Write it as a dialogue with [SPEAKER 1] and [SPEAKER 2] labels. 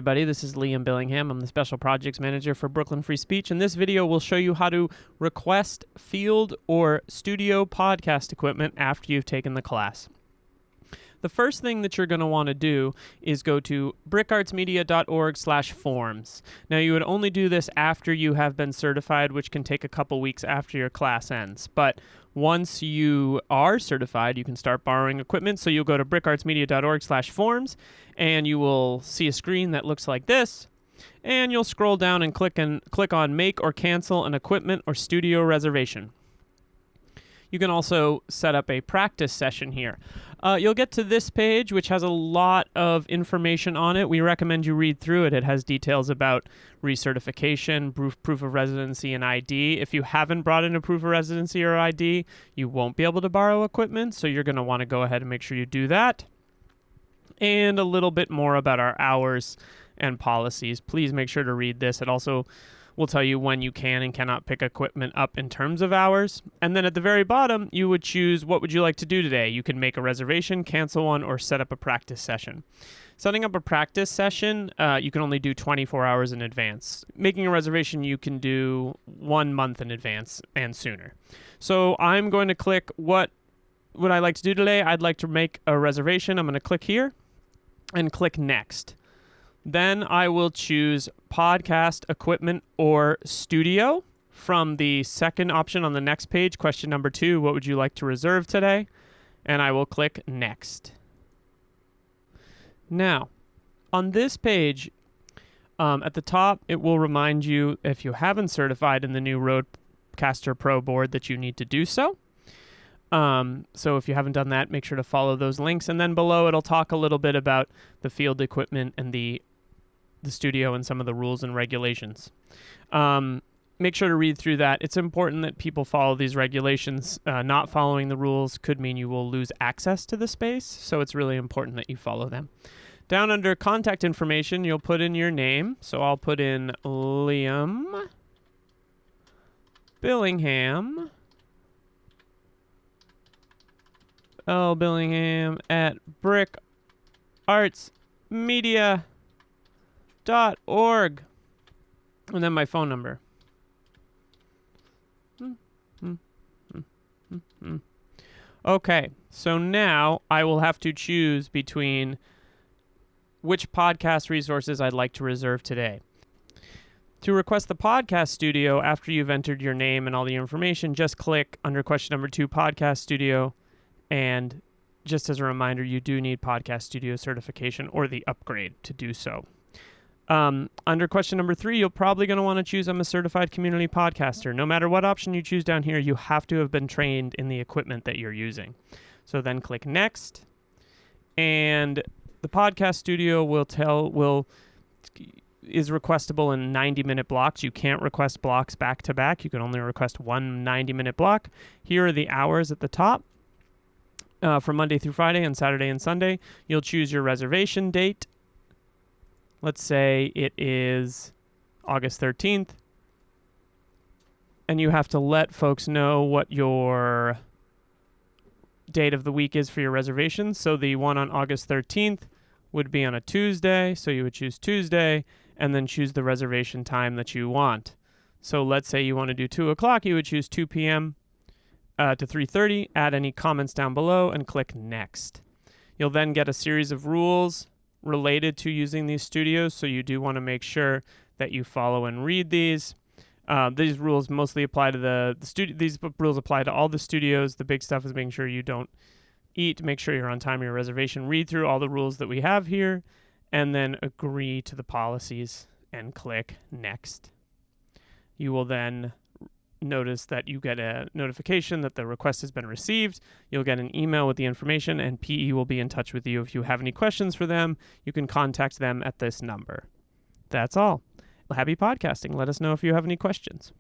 [SPEAKER 1] everybody, this is Liam Billingham. I'm the Special Projects Manager for Brooklyn Free Speech, and this video will show you how to request field or studio podcast equipment after you've taken the class. The first thing that you're going to want to do is go to bricartsmedia.org/forms. Now, you would only do this after you have been certified, which can take a couple weeks after your class ends. But once you are certified, you can start borrowing equipment. So you'll go to bricartsmedia.org/forms, and you will see a screen that looks like this. And you'll scroll down and click on Make or Cancel an Equipment or Studio Reservation. You can also set up a practice session here. You'll get to this page, which has a lot of information on it. We recommend you read through it. It has details about recertification, proof of residency, and ID. If you haven't brought in a proof of residency or ID, you won't be able to borrow equipment, so you're going to want to go ahead and make sure you do that. And a little bit more about our hours and policies. Please make sure to read this. It also will tell you when you can and cannot pick equipment up in terms of hours. And then at the very bottom, you would choose what would you like to do today. You can make a reservation, cancel one, or set up a practice session. Setting up a practice session, you can only do 24 hours in advance. Making a reservation, you can do 1 month in advance and sooner. So I'm going to click what would I like to do today. I'd like to make a reservation. I'm going to click here and click Next. Then I will choose podcast equipment or studio from the second option on the next page. Question number 2, what would you like to reserve today? And I will click Next. Now, on this page, at the top, it will remind you, if you haven't certified in the new Rodecaster Pro board, that you need to do so. So if you haven't done that, make sure to follow those links. And then below, it'll talk a little bit about the field equipment and the studio and some of the rules and regulations. Make sure to read through that. It's important that people follow these regulations. Not following the rules could mean you will lose access to the space, so it's really important that you follow them. Down under contact information, you'll put in your name. So I'll put in Liam Billingham. Billingham at bricartsmedia.org. And then my phone number. Okay, so now I will have to choose between which podcast resources I'd like to reserve today. To request the podcast studio after you've entered your name and all the information, just click under question number 2, Podcast Studio. And just as a reminder, you do need Podcast Studio certification or the upgrade to do so. Under question number 3, you're probably going to want to choose I'm a certified community podcaster. No matter what option you choose down here, you have to have been trained in the equipment that you're using. So then click Next. And the Podcast Studio is requestable in 90-minute blocks. You can't request blocks back to back. You can only request one 90-minute block. Here are the hours at the top. From Monday through Friday and Saturday and Sunday. You'll choose your reservation date. Let's say it is August 13th. And you have to let folks know what your date of the week is for your reservation. So the one on August 13th would be on a Tuesday. So you would choose Tuesday and then choose the reservation time that you want. So let's say you want to do 2 o'clock. You would choose 2 p.m. To 3:30, add any comments down below, and click Next. You'll then get a series of rules related to using these studios, so you do want to make sure that you follow and read these. These rules mostly apply to the studio. These rules apply to all the studios. The big stuff is making sure you don't eat, make sure you're on time in your reservation, read through all the rules that we have here, and then agree to the policies and click Next. You will then notice that you get a notification that the request has been received. You'll get an email with the information, and PE will be in touch with you. If you have any questions for them, you can contact them at this number. That's all. Happy podcasting. Let us know if you have any questions.